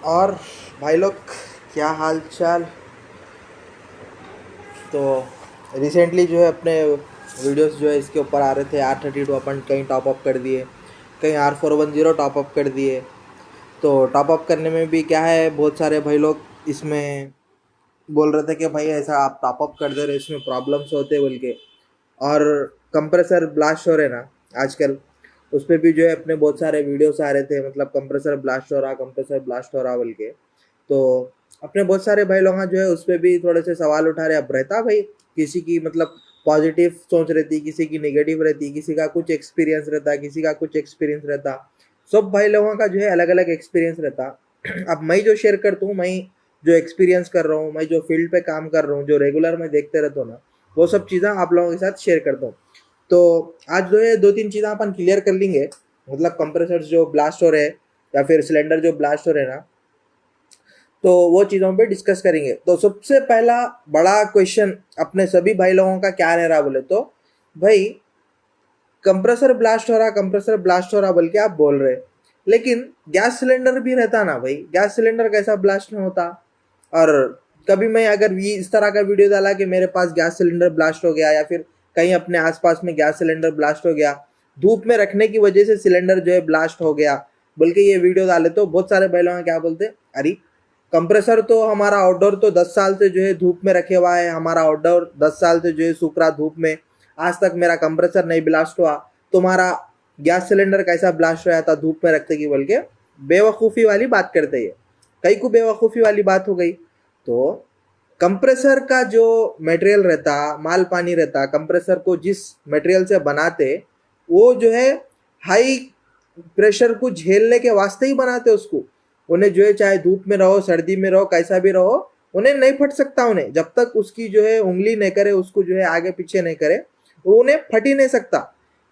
और भाई लोग, क्या हाल चाल। तो रिसेंटली जो है अपने वीडियोस जो है इसके ऊपर आ रहे थे R32 अपन कहीं टॉपअप कर दिए, कहीं R410 टॉपअप कर दिए। तो टॉपअप करने में भी क्या है, बहुत सारे भाई लोग इसमें बोल रहे थे कि भाई ऐसा आप टॉपअप कर दे रहे, इसमें प्रॉब्लम्स होते बोल के। और कंप्रेसर ब्लास्ट हो रहे ना आजकल, उस पर भी जो है अपने बहुत सारे वीडियोस आ रहे थे, मतलब कंप्रेसर ब्लास्ट हो रहा, कंप्रेसर ब्लास्ट हो रहा बोल के। तो अपने बहुत सारे भाई लोग जो है उस पर भी थोड़े से सवाल उठा रहे। अब रहता भाई किसी की मतलब पॉजिटिव सोच रहती, किसी की नेगेटिव रहती, किसी का कुछ एक्सपीरियंस रहता, किसी का कुछ एक्सपीरियंस रहता। सब भाई लोगों का जो है अलग अलग एक्सपीरियंस रहता। अब मैं जो शेयर करता हूँ, मैं जो एक्सपीरियंस कर रहा हूँ, मैं जो फील्ड पे काम कर रहा हूँ, जो रेगुलर मैं देखते रहता हूँ ना, वो सब चीज़ें आप लोगों के साथ शेयर करता हूँ। तो आज जो है दो तीन चीज़ें अपन क्लियर कर लेंगे, मतलब कंप्रेसर्स जो ब्लास्ट हो रहे हैं या फिर सिलेंडर जो ब्लास्ट हो रहे हैं ना, तो वो चीज़ों पे डिस्कस करेंगे। तो सबसे पहला बड़ा क्वेश्चन अपने सभी भाई लोगों का क्या रह रहा बोले तो, भाई कंप्रेसर ब्लास्ट हो रहा, कंप्रेसर ब्लास्ट हो रहा बोल के आप बोल रहे, लेकिन गैस सिलेंडर भी रहता ना भाई, गैस सिलेंडर कैसा ब्लास्ट नहीं होता। और कभी मैं अगर ये इस तरह का वीडियो डाला कि मेरे पास गैस सिलेंडर ब्लास्ट हो गया, या फिर कहीं अपने आसपास में गैस सिलेंडर ब्लास्ट हो गया, धूप में रखने की वजह से सिलेंडर जो है ब्लास्ट हो गया बोल के ये वीडियो डाले, तो बहुत सारे भाई लोग क्या बोलते, अरे कंप्रेसर तो हमारा आउटडोर तो 10 साल से जो है धूप में रखे हुआ है, हमारा आउटडोर 10 साल से जो है सूख रहा धूप में, आज तक मेरा कंप्रेसर नहीं ब्लास्ट हुआ, तुम्हारा गैस सिलेंडर कैसा ब्लास्ट हुआ था धूप में रखते की बोल के बेवकूफ़ी वाली बात करते हैं। कई को बेवकूफ़ी वाली बात हो गई। तो कंप्रेसर का जो मटेरियल रहता, माल पानी रहता, कंप्रेसर को जिस मटेरियल से बनाते, वो जो है हाई प्रेशर को झेलने के वास्ते ही बनाते उसको। उन्हें जो है चाहे धूप में रहो, सर्दी में रहो, कैसा भी रहो, उन्हें नहीं फट सकता। उन्हें जब तक उसकी जो है उंगली नहीं करे, उसको जो है आगे पीछे नहीं करे, वो उन्हें फट ही नहीं सकता।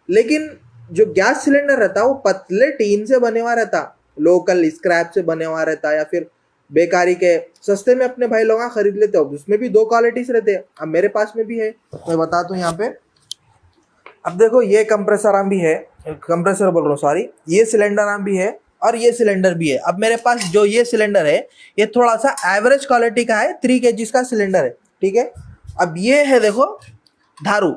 लेकिन जो गैस सिलेंडर रहता वो पतले टीन से बने हुआ रहता, लोकल स्क्रैप से बने हुआ रहता, या फिर बेकारी के सस्ते में अपने भाई लोग खरीद लेते हो। उसमें भी दो क्वालिटीज रहते हैं। अब मेरे पास में भी है, मैं बताता हूँ यहाँ पे। अब देखो ये कंप्रेसर आर्म भी है, कंप्रेसर बोल रहा हूँ सॉरी, ये सिलेंडर आर्म भी है और ये सिलेंडर भी है। अब मेरे पास जो ये सिलेंडर है, ये थोड़ा सा एवरेज क्वालिटी का है, 3 kg का सिलेंडर है, ठीक है। अब ये है देखो धारू,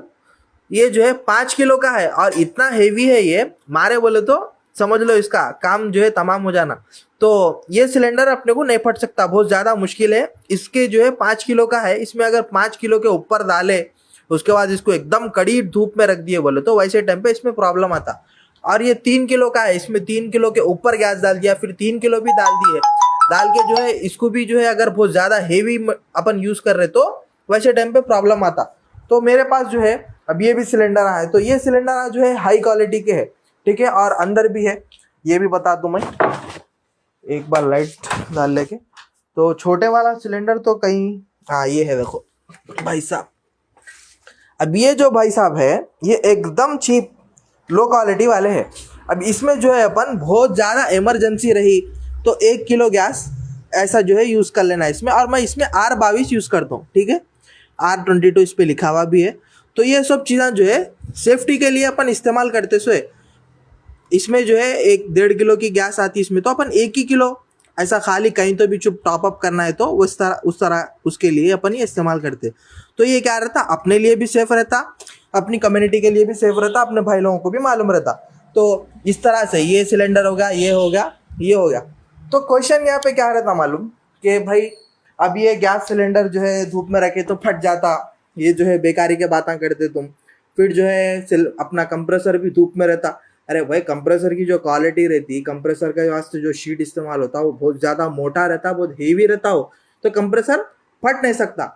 ये जो है 5 किलो का है और इतना हेवी है ये, मारे बोले तो समझ लो इसका काम जो है तमाम हो जाना। तो ये सिलेंडर अपने को नहीं फट सकता, बहुत ज़्यादा मुश्किल है। इसके जो है 5 किलो का है, इसमें अगर 5 किलो के ऊपर डाले, उसके बाद इसको एकदम कड़ी धूप में रख दिए बोले तो वैसे टाइम पे इसमें प्रॉब्लम आता। और ये 3 किलो का है, इसमें 3 किलो के ऊपर गैस डाल दिया, फिर 3 किलो भी डाल दिए, डाल के जो है इसको भी जो है अगर बहुत ज़्यादा हेवी अपन यूज़ कर रहे तो वैसे टाइम पे प्रॉब्लम आता। तो मेरे पास जो है अब ये भी सिलेंडर है, तो ये सिलेंडर जो है हाई क्वालिटी के है, ठीक है। और अंदर भी है, ये भी बता दूं मैं, एक बार लाइट डाल लेके। तो छोटे वाला सिलेंडर तो कहीं, हाँ ये है देखो भाई साहब। अब ये जो भाई साहब है, ये एकदम चीप लो क्वालिटी वाले हैं। अब इसमें जो है अपन बहुत ज़्यादा इमरजेंसी रही तो 1 किलो गैस ऐसा जो है यूज़ कर लेना इसमें। और मैं इसमें R22 यूज़ करता हूँ, ठीक है, R22 इस पर लिखा हुआ भी है। तो ये सब चीज़ें जो है सेफ्टी के लिए अपन इस्तेमाल करते सोए। इसमें जो है 1-1.5 किलो की गैस आती है इसमें, तो अपन 1 ही किलो ऐसा खाली कहीं तो भी चुप टॉप अप करना है तो उस तरह उसके लिए अपन ये इस्तेमाल करते। तो ये क्या रहता, अपने लिए भी सेफ रहता, अपनी कम्युनिटी के लिए भी सेफ रहता, अपने भाई लोगों को भी मालूम रहता। तो इस तरह से ये सिलेंडर हो गया, ये हो गया, ये हो गया। तो क्वेश्चन यहाँ पे क्या रहता मालूम, कि भाई अब ये गैस सिलेंडर जो है धूप में रखे तो फट जाता, ये जो है बेकारी के बातें करते तुम। फिर जो है अपना कंप्रेसर भी धूप में रहता। अरे भाई कंप्रेसर की जो क्वालिटी रहती, कंप्रेसर के वास्ते जो शीट इस्तेमाल होता वो बहुत ज़्यादा मोटा रहता, बहुत हेवी रहता हो, तो कंप्रेसर फट नहीं सकता,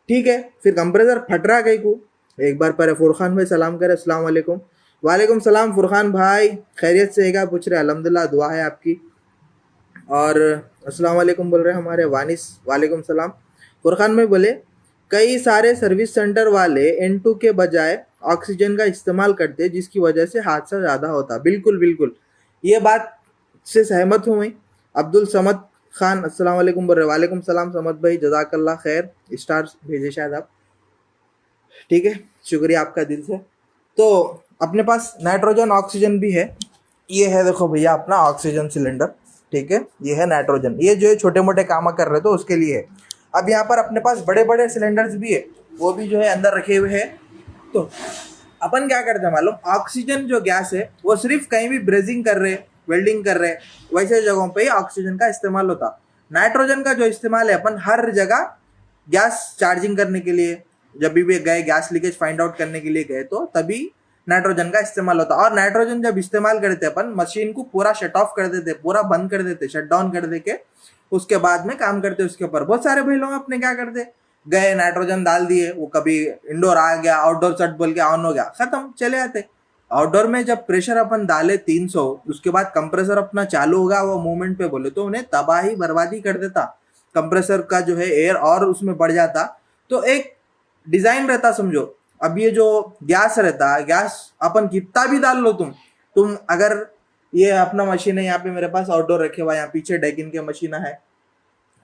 ठीक है। फिर कंप्रेसर फट रहा कहीं को, एक बार पहले फुरखान भाई सलाम करे, अस्सलाम वालेकुम। वालेकुम सलाम फुरखान भाई, खैरियत से है क्या पूछ रहे, अल्हम्दुलिल्लाह दुआ है आपकी। और अस्सलाम वालेकुम बोल रहे हैं हमारे वानिस, वालेकुम सलाम। फुरखान में बोले कई सारे सर्विस सेंटर वाले N2 के बजाय ऑक्सीजन का इस्तेमाल करते हैं, जिसकी वजह से हादसा ज़्यादा होता। बिल्कुल बिल्कुल, ये बात से सहमत हूँ मैं। अब्दुल समद खान अस्सलाम वालेकुम बोल रहे, वालेकुम सलाम समद भाई, जज़ाकल्लाह खैर, स्टार्स भेजे शायद आप, ठीक है, शुक्रिया आपका दिल से। तो अपने पास नाइट्रोजन ऑक्सीजन भी है, ये है देखो भैया अपना ऑक्सीजन सिलेंडर, ठीक है, ये है नाइट्रोजन। ये जो है छोटे मोटे काम कर रहे तो उसके लिए है। अब यहाँ पर अपने पास बड़े बड़े सिलेंडर्स भी है, वो भी जो है अंदर रखे हुए हैं। तो अपन क्या करते हैं मालूम, ऑक्सीजन जो गैस है वो सिर्फ कहीं भी ब्रेजिंग कर रहे, वेल्डिंग कर रहे, वैसे जगहों पे ही ऑक्सीजन का इस्तेमाल होता। नाइट्रोजन का जो इस्तेमाल है अपन हर जगह गैस चार्जिंग करने के लिए, जब भी गए गैस लीकेज फाइंड आउट करने के लिए गए तो तभी नाइट्रोजन का इस्तेमाल होता। और नाइट्रोजन जब इस्तेमाल करते अपन मशीन को पूरा शट ऑफ कर देते, पूरा बंद कर देते, शट डाउन कर दे के उसके बाद में काम करते उसके ऊपर। बहुत सारे भाई लोग अपने क्या करते, गए नाइट्रोजन डाल दिए, वो कभी इंडोर आ गया, आउटडोर शट बोल के ऑन हो गया, खत्म, चले आते। आउटडोर में जब प्रेशर अपन डाले 300, उसके बाद कंप्रेसर अपना चालू होगा, वो मूवमेंट पे बोले तो उन्हें तबाही बर्बादी कर देता। कंप्रेसर का जो है एयर और उसमें बढ़ जाता। तो एक डिजाइन रहता समझो। अब ये जो गैस रहता, गैस अपन कितना भी डाल लो तुम अगर ये अपना मशीन है यहाँ पे मेरे पास आउटडोर रखे हुआ, यहाँ पीछे डेकिन के मशीन है।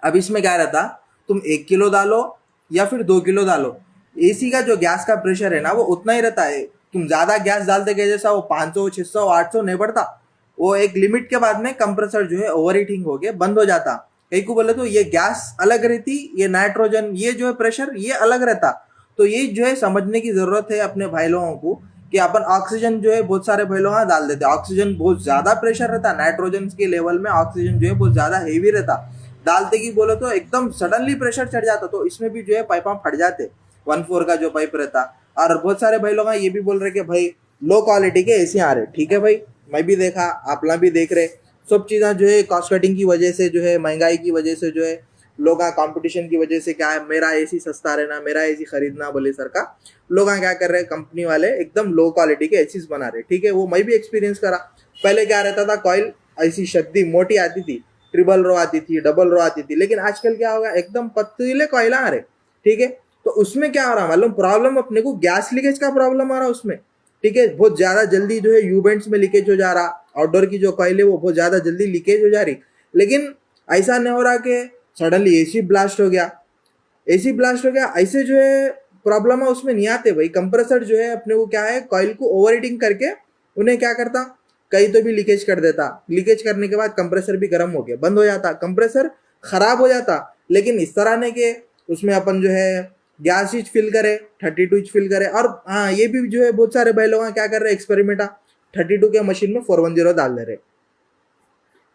अब इसमें क्या रहता, तुम 1 किलो डालो या फिर 2 किलो डालो, एसी का जो गैस का प्रेशर है ना वो उतना ही रहता है। तुम ज्यादा गैस डालते गए जैसा वो 500 600 800 नहीं बढ़ता। वो एक लिमिट के बाद में कंप्रेसर जो है ओवर हीटिंग होके बंद हो जाता। कहीं को बोले तो ये गैस अलग रहती, ये नाइट्रोजन ये जो है प्रेशर ये अलग रहता। तो ये जो है समझने की जरूरत है अपने भाई लोगों को कि अपन ऑक्सीजन जो है बहुत सारे भाई लोग डाल देते, ऑक्सीजन बहुत ज्यादा प्रेशर रहता, नाइट्रोजन के लेवल में ऑक्सीजन जो है बहुत ज्यादा हेवी रहता। डालते की बोलो तो एकदम सडनली प्रेशर चढ़ जाता, तो इसमें भी जो है पाइपा फट जाते, 1/4 का जो पाइप रहता। और बहुत सारे भाई लोग ये भी बोल रहे कि भाई लो क्वालिटी के एसी आ रहे, ठीक है भाई, मैं भी देखा, आप लोग भी देख रहे, सब चीज़ें जो है कॉस्ट कटिंग की वजह से, जो है महंगाई की वजह से, जो है लोग कंपटीशन की वजह से क्या है, मेरा एसी सस्ता रहना, मेरा एसी खरीदना बोले सर का, लोग क्या कर रहे हैं, कंपनी वाले एकदम लो क्वालिटी के एसीज बना रहे, ठीक है। वो मैं भी एक्सपीरियंस करा। पहले क्या रहता था, कॉइल ऐसी शद्दी मोटी आती थी, ट्रिपल रो आती थी, डबल रो आती थी, लेकिन आजकल क्या होगा, एकदम पतले कॉइला आ रहे, ठीक है। तो उसमें क्या हो रहा मालूम, प्रॉब्लम अपने को गैस लीकेज का प्रॉब्लम आ रहा उसमें, ठीक है। बहुत ज्यादा जल्दी जो है यूवेंट्स में लीकेज हो जा रहा, आउटडोर की जो कॉइल है वो बहुत ज्यादा जल्दी लीकेज हो जा रही। लेकिन ऐसा नहीं हो रहा कि सडनली एसी ब्लास्ट हो गया, एसी ब्लास्ट हो गया, ऐसे जो है प्रॉब्लम है उसमें नहीं आते भाई। कंप्रेसर जो है अपने को क्या है, कॉइल को ओवर हीटिंग करके उन्हें क्या करता, कहीं तो भी लीकेज कर देता। लीकेज करने के बाद कंप्रेसर भी गर्म हो गया, बंद हो जाता, कंप्रेसर खराब हो जाता। लेकिन इस तरह नहीं कि उसमें अपन जो है गैस इंच फिल करे, 32 इंच फिल करे। और हाँ, ये भी जो है बहुत सारे भाई लोग क्या कर रहे हैं, एक्सपेरिमेंट 32 के मशीन में 410 डाल दे रहे।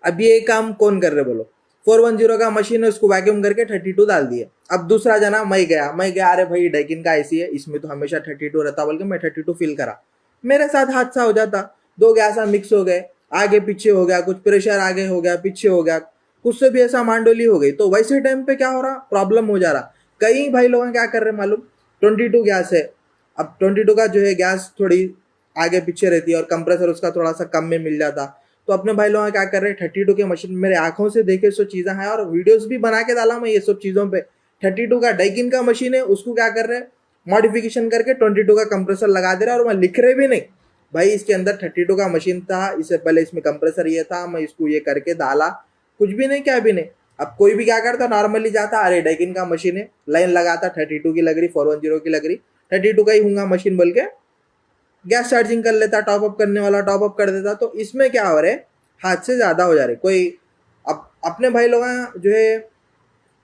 अब ये काम कौन कर रहे बोलो, 410 का मशीन है, उसको वैक्यूम करके 32 डाल दिए। अब दूसरा जना मैं गया, अरे भाई डेकिन का ऐसी है, इसमें तो हमेशा 32 रहता, बोल के मैं 32 फिल करा, मेरे साथ हादसा हो जाता। दो गैसा मिक्स हो गए, आगे पीछे हो गया, कुछ प्रेशर आगे हो गया, पीछे हो गया, कुछ से भी ऐसा मांडोली हो गई। तो वैसे टाइम पे क्या हो रहा, प्रॉब्लम हो जा रहा। कई भाई लोग क्या कर रहे मालूम, 22 गैस है, अब 22 का जो है गैस थोड़ी आगे पीछे रहती है और कंप्रेसर उसका थोड़ा सा कम में मिल जाता। तो अपने भाई लोग क्या कर रहे हैं, 32 के मशीन, मेरे आंखों से देखे सो चीजें हैं और वीडियोस भी बना के डाला मैं ये सब चीजों पे। 32 का डाइकिन का मशीन है, उसको क्या कर रहे हैं, मॉडिफिकेशन करके 22 का कंप्रेसर लगा दे रहे हैं। और मैं लिख रहे भी नहीं भाई, इसके अंदर 32 का मशीन था, इससे पहले इसमें कंप्रेसर ये था, मैं इसको ये करके डाला, कुछ भी नहीं, क्या भी नहीं। अब कोई भी क्या करता, नॉर्मली जाता, अरे डाइकिन का मशीन है, लाइन लगाता, 32 की लग रही, 410 की लग रही, 32 का ही होगा मशीन बोल के गैस चार्जिंग कर लेता, टॉप अप करने वाला टॉप अप कर देता। तो इसमें क्या हो रहा है, हाथ से ज्यादा हो जा रहे। कोई अपने भाई लोग जो है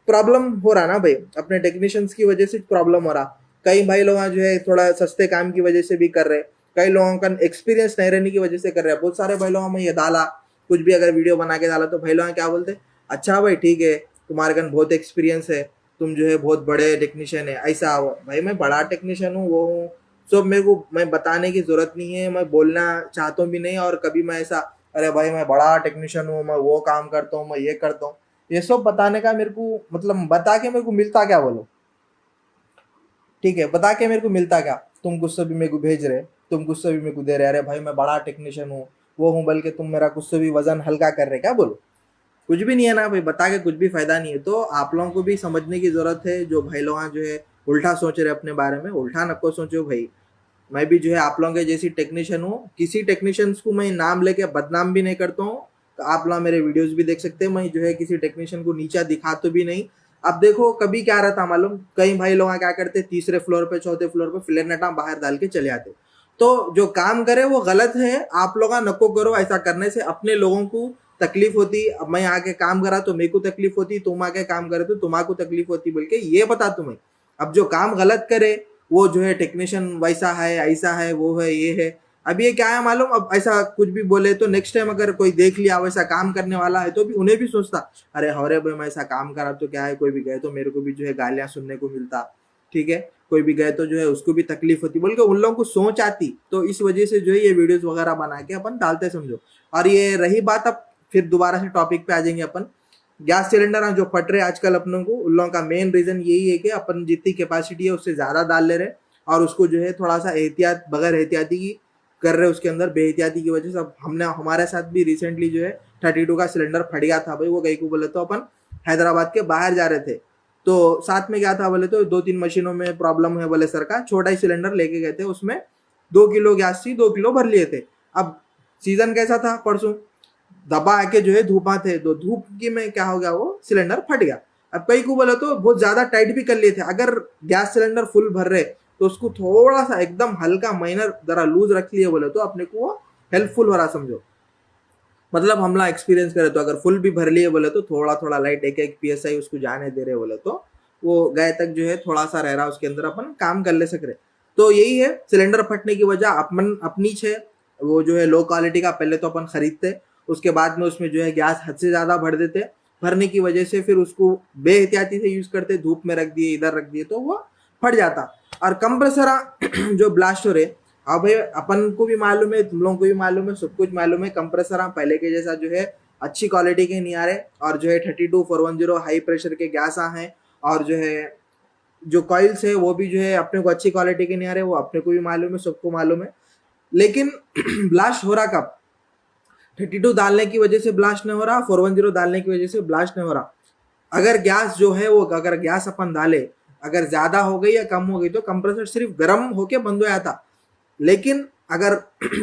प्रॉब्लम हो रहा ना भाई, अपने टेक्नीशियंस की वजह से प्रॉब्लम हो रहा। कई भाई लोग जो है थोड़ा सस्ते काम की वजह से भी कर रहे, कई लोगों का एक्सपीरियंस नहीं रहने की वजह से कर रहे हैं। बहुत सारे भाई लोगों में ये डाला, कुछ भी अगर वीडियो बना के डाला तो भाई लोग क्या बोलते, अच्छा भाई ठीक है, तुम्हारे कन बहुत एक्सपीरियंस है, तुम जो है बहुत बड़े टेक्नीशियन है, ऐसा भाई मैं बड़ा टेक्नीशियन हूँ, वो हूँ सब, मेरे को मैं बताने की जरूरत नहीं है, मैं बोलना चाहता हूँ भी नहीं। और कभी मैं ऐसा, अरे भाई मैं बड़ा टेक्नीशियन हूँ, मैं वो काम करता हूँ, मैं ये करता हूँ, ये सब बताने का मेरे को मतलब, बता के मेरे को मिलता क्या बोलो, ठीक है, बता के मेरे को मिलता क्या, तुम गुस्से भी मेरे को भेज रहे, तुम गुस्से भी मेरे को दे रहे, अरे भाई मैं बड़ा टेक्नीशियन हूँ, वो हूँ, बल्कि तुम मेरा गुस्से भी वजन हल्का कर रहे, क्या बोलो, कुछ भी नहीं है ना भाई, बता के कुछ भी फायदा नहीं है। तो आप लोगों को भी समझने की जरूरत है, जो भाई लोग जो है उल्टा सोच रहे अपने बारे में, उल्टा नको सोचो भाई। मैं भी जो है आप लोगों के जैसी टेक्नीशियन हूँ, किसी टेक्नीशियंस को मैं नाम लेके बदनाम भी नहीं करता हूँ। तो आप लोग मेरे वीडियोस भी देख सकते हैं, मैं जो है किसी टेक्नीशियन को नीचा दिखा तो भी नहीं। अब देखो कभी क्या रहता मालूम, कई भाई लोग क्या करते, तीसरे फ्लोर पे चौथे फ्लोर पे फ्लेरनेटा बाहर डाल के चले आते। तो जो काम करे वो गलत है, आप लोग नको करो, ऐसा करने से अपने लोगों को तकलीफ होती, अब मैं आके काम करा तो मेरे को तकलीफ होती, तुम आके काम करे तो तुम्हारा तकलीफ होती बोल के ये बता तुम्हें। अब जो काम गलत करे वो जो है टेक्नीशियन वैसा है, ऐसा है, वो है, ये है। अब ये क्या है मालूम, अब ऐसा कुछ भी बोले तो नेक्स्ट टाइम अगर कोई देख लिया वैसा काम करने वाला है तो भी उन्हें भी सोचता, अरे हौरे भाई मैं ऐसा काम करा तो क्या है, कोई भी गए तो मेरे को भी जो है गालियां सुनने को मिलता, ठीक है, कोई भी गए तो जो है उसको भी तकलीफ होती बोल के उन लोगों को सोच आती। तो इस वजह से जो है ये वीडियोस वगैरह बना के अपन डालते समझो। और ये रही बात, अब फिर दोबारा से टॉपिक पे आ जाएंगे अपन, गैस सिलेंडर जो फट रहे आजकल अपनों को, उन लोगों का मेन रीजन यही है कि अपन जितनी कैपेसिटी है उससे ज्यादा डाल ले रहे और उसको जो है थोड़ा सा एहतियात बगैर एहतियाती की कर रहे उसके अंदर, बेहतियाती की वजह से। अब हमने हमारे साथ भी रिसेंटली जो है 32 का सिलेंडर फट गया था भाई। वो कहीं को बोले तो अपन हैदराबाद के बाहर जा रहे थे तो साथ में क्या था बोले तो 2-3 मशीनों में प्रॉब्लम है बोले, सर का छोटा ही सिलेंडर लेके गए थे, उसमें 2 किलो गैस थी, 2 किलो भर लिए थे। अब सीजन कैसा था, परसों दबा आके जो है धूपा थे, तो धूप की में क्या हो गया, वो सिलेंडर फट गया। अब कई को बोले तो बहुत ज्यादा टाइट भी कर लिए थे। अगर गैस सिलेंडर फुल भर रहे तो उसको थोड़ा सा एकदम हल्का माइनर जरा लूज रख लिए बोले तो अपने को वो हेल्पफुल हो रहा समझो। मतलब हमला एक्सपीरियंस करे तो अगर फुल भी भर लिए बोले तो थोड़ा थोड़ा लाइट 1-1 PSI उसको जाने दे रहे बोले तो वो गए तक जो है थोड़ा सा रह रहा, उसके अंदर अपन काम कर ले सक रहे। तो यही है सिलेंडर फटने की वजह अपन अपनी छे, वो जो है लो क्वालिटी का पहले तो अपन खरीदते, उसके बाद में उसमें जो है गैस हद से ज्यादा भर देते, भरने की वजह से फिर उसको बेहतियाती से यूज करते, धूप में रख दिए, इधर रख दिए तो वो फट जाता। और कंप्रेसर जो ब्लास्ट हो रहे, अब भाई अपन को भी मालूम है, तुम लोगों को भी मालूम है, सब कुछ मालूम है, कंप्रेसर पहले के जैसा जो है अच्छी क्वालिटी के नहीं आ रहे और जो है 32410 हाई प्रेशर के गैस हैं और जो है जो कॉइल्स है वो भी जो है अपने को अच्छी क्वालिटी के नहीं आ रहे, वो अपने को भी मालूम है, सबको मालूम है। लेकिन ब्लास्ट हो रहा कब, 32 डालने की वजह से ब्लास्ट नहीं हो रहा, 410 डालने की वजह से ब्लास्ट नहीं हो रहा। अगर गैस जो है वो, अगर गैस अपन डाले, अगर ज्यादा हो गई या कम हो गई तो कंप्रेसर सिर्फ गर्म होके बंद हो जाता। लेकिन अगर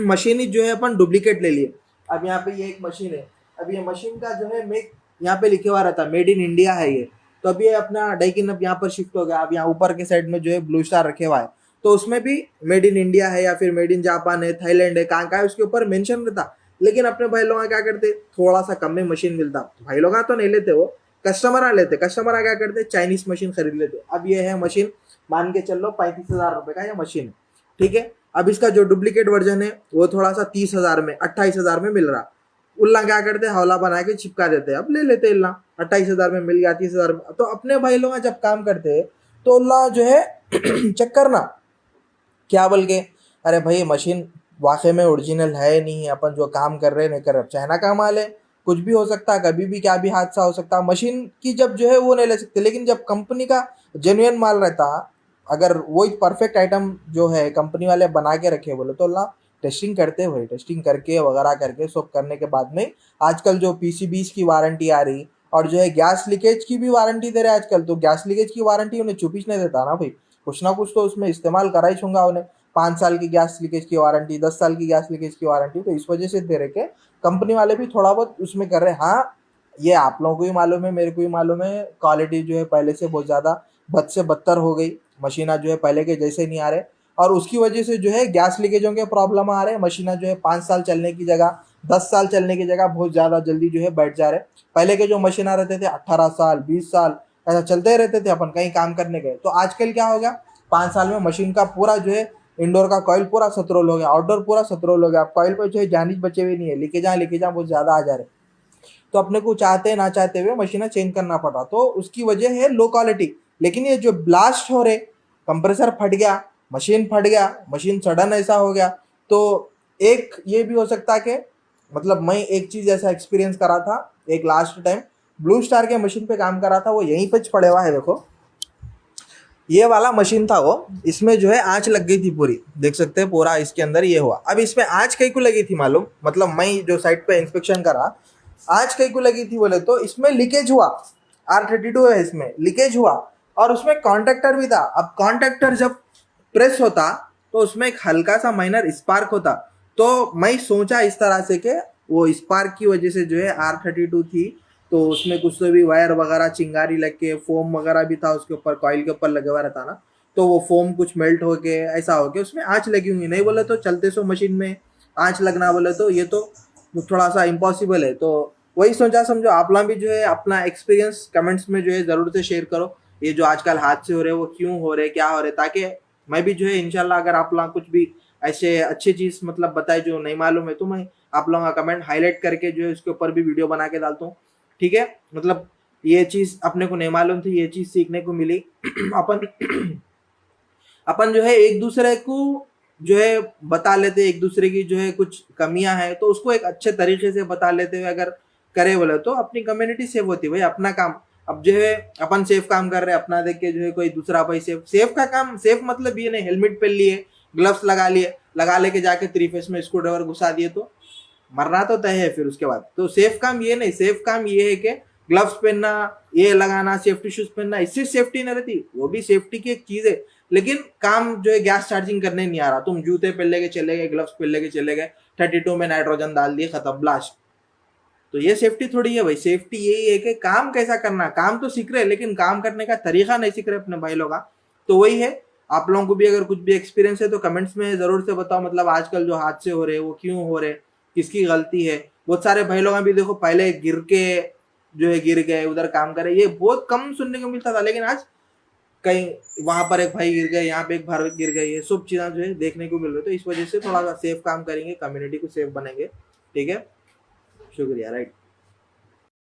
मशीन ही जो है अपन डुप्लीकेट ले लिए, अब यहाँ पे ये एक मशीन है, अब ये मशीन का जो है मेक यहाँ पे लिखे हुआ रहता, मेड इन इंडिया है ये, तो अब ये अपना डाइकिन अब यहाँ पर शिफ्ट हो गया, अब यहाँ ऊपर के साइड में जो है ब्लू स्टार रखे हुआ है, तो उसमें भी मेड इन इंडिया है या फिर मेड इन जापान है, थाईलैंड है, कहाँ है उसके ऊपर मेंशन रहता। लेकिन अपने भाई लोग क्या करते, थोड़ा सा कम में मशीन मिलता, भाई लोग तो नहीं लेते, वो कस्टमर आ लेते, कस्टमर आ क्या करते, चाइनीज मशीन खरीद लेते। अब ये है मशीन, मान के चल लो 35,000 रुपए का ये मशीन है, ठीक है। अब इसका जो डुप्लीकेट वर्जन है वो थोड़ा सा 30,000 में, 28,000 में मिल रहा, उल्ला क्या करते, हौला बना के चिपका देते, अब ले लेते इल्ला, 28,000 में मिल गया, 30,000 में। तो अपने भाई लोग जब काम करते तो उल्ला जो है चेक करना क्या बोल के, अरे भाई मशीन वाकई में ओरिजिनल है नहीं है, अपन जो काम कर रहे नहीं कर रहे, चाइना का माल है, कुछ भी हो सकता है, कभी भी क्या भी हादसा हो सकता है, मशीन की जब जो है वो नहीं ले सकते। लेकिन जब कंपनी का जेन्युइन माल रहता, अगर वो एक परफेक्ट आइटम जो है कंपनी वाले बना के रखे बोले तो ला टेस्टिंग करते हुए, टेस्टिंग करके वगैरह करके सब करने के बाद में आजकल जो PCBs की वारंटी आ रही और जो है गैस लीकेज की भी वारंटी दे रहे आजकल, तो गैस लीकेज की वारंटी उन्हें चुपिच नहीं देता ना भाई, कुछ ना कुछ तो उसमें इस्तेमाल करा ही छूंगा उन्हें। 5 साल की गैस लीकेज की वारंटी, 10 साल की गैस लीकेज की वारंटी, तो इस वजह से दे रहे के कंपनी वाले भी थोड़ा बहुत उसमें कर रहे हैं। हाँ ये आप लोगों को भी मालूम है, मेरे को भी मालूम है, क्वालिटी जो है पहले से बहुत ज़्यादा बद से बदतर हो गई, मशीना जो है पहले के जैसे नहीं आ रहे और उसकी वजह से जो है गैस लीकेजों के प्रॉब्लम आ रहे हैं। मशीना जो है 5 साल चलने की जगह 10 साल चलने की जगह बहुत ज़्यादा जल्दी जो है बैठ जा रहे। पहले के जो मशीना रहते थे 18 साल 20 साल ऐसा चलते रहते थे, अपन कहीं काम करने गए तो आजकल क्या हो गया, 5 साल में मशीन का पूरा जो है इंडोर का कॉइल पूरा सतरोल हो गया, आउटडोर पूरा सतरोल हो गया, कॉइल पर जो है जानिज बचे हुए नहीं है, लीकेजा बहुत ज़्यादा आ जा रहे, तो अपने को चाहते ना चाहते हुए मशीन चेंज करना पड़ा, तो उसकी वजह है लो क्वालिटी। लेकिन ये जो ब्लास्ट हो रहे, कंप्रेसर फट गया, मशीन फट गया, मशीन सडन ऐसा हो गया, तो एक ये भी हो सकता है कि मतलब मैं एक चीज ऐसा एक्सपीरियंस करा था, एक लास्ट टाइम ब्लू स्टार के मशीन पे काम करा था, वो यहीं पे पड़े हुआ है देखो, ये वाला मशीन था वो, इसमें जो है आंच लग गई थी पूरी, देख सकते हैं पूरा इसके अंदर ये हुआ। अब इसमें आंच कहीं को लगी थी मालूम, मतलब मैं जो साइट पे इंस्पेक्शन करा, आंच कहीं को लगी थी बोले तो इसमें लीकेज हुआ, R32 है इसमें लीकेज हुआ और उसमें कॉन्ट्रैक्टर भी था। अब कॉन्ट्रैक्टर जब प्रेस होता तो उसमें एक हल्का सा माइनर स्पार्क होता, तो मैं सोचा इस तरह से कि वो स्पार्क की वजह से जो है R32 थी, तो उसमें कुछ तो भी वायर वगैरह चिंगारी लग के फोम वगैरह भी था उसके ऊपर, कॉइल के ऊपर लगे हुआ रहता ना, तो वो फोम कुछ मेल्ट होके ऐसा हो गया, उसमें आंच लगी होंगी, नहीं बोले तो चलते सो मशीन में आंच लगना बोले तो ये तो थोड़ा सा इम्पॉसिबल है। तो वही सोचा समझो आप लोग भी जो है अपना एक्सपीरियंस कमेंट्स में जो है जरूर से शेयर करो, ये जो आजकल हादसे हो रहे हैं वो क्यों हो रहे, क्या हो रहे, ताकि मैं भी जो है इंशाल्लाह अगर आप लोग कुछ भी ऐसे अच्छी चीज मतलब बताए जो नहीं मालूम है तो मैं आप लोगों का कमेंट हाईलाइट करके जो है उसके ऊपर भी वीडियो बना के डालता हूँ। ठीक है, मतलब ये चीज अपने को नहीं मालूम थी, ये चीज सीखने को मिली। अपन अपन जो है एक दूसरे को जो है बता लेते, एक दूसरे की जो है कुछ कमियां हैं तो उसको एक अच्छे तरीके से बता लेते हुए अगर करे बोले तो अपनी कम्युनिटी सेव होती है भाई। अपना काम अब जो है अपन सेफ काम कर रहे हैं, अपना देख के जो है कोई दूसरा भाई सेफ, सेफ का काम सेफ मतलब ये नहीं हेलमेट पहन लिए, ग्लव्स लगा लिए, लगा लेके जाके थ्री फेस में स्क्रू ड्राइवर घुसा दिए तो मरना तो तय है फिर उसके बाद। तो सेफ काम ये नहीं, सेफ काम ये है कि ग्लव्स पहनना, ये लगाना, सेफ्टी शूज पहनना, इससे सेफ्टी नहीं रहती, वो भी सेफ्टी की एक चीज है। लेकिन काम जो है गैस चार्जिंग करने नहीं आ रहा, तुम जूते पहन लेके चले गए, ग्लव्स पहन लेके चले गए, 32 में नाइट्रोजन डाल दिए, खत्म, ब्लास्ट। तो ये सेफ्टी थोड़ी है भाई। सेफ्टी यही है कि काम कैसा करना, काम तो सीख रहे लेकिन काम करने का तरीका नहीं सीख रहे अपने भाई लोग का। तो वही है, आप लोगों को भी अगर कुछ भी एक्सपीरियंस है तो कमेंट्स में जरूर से बताओ, मतलब आजकल जो हादसे हो रहे हैं वो क्यों हो रहे, किसकी गलती है। बहुत सारे भाई लोग भी देखो पहले गिर के जो है गिर गए, उधर काम करे, ये बहुत कम सुनने को मिलता था, लेकिन आज कहीं वहां पर एक भाई गिर गए, यहाँ पे एक भाई गिर गए, ये सब चीजें जो है देखने को मिल रही है। तो इस वजह से थोड़ा सा सेफ काम करेंगे, कम्युनिटी को सेफ बनेंगे। ठीक है, शुक्रिया, राइट।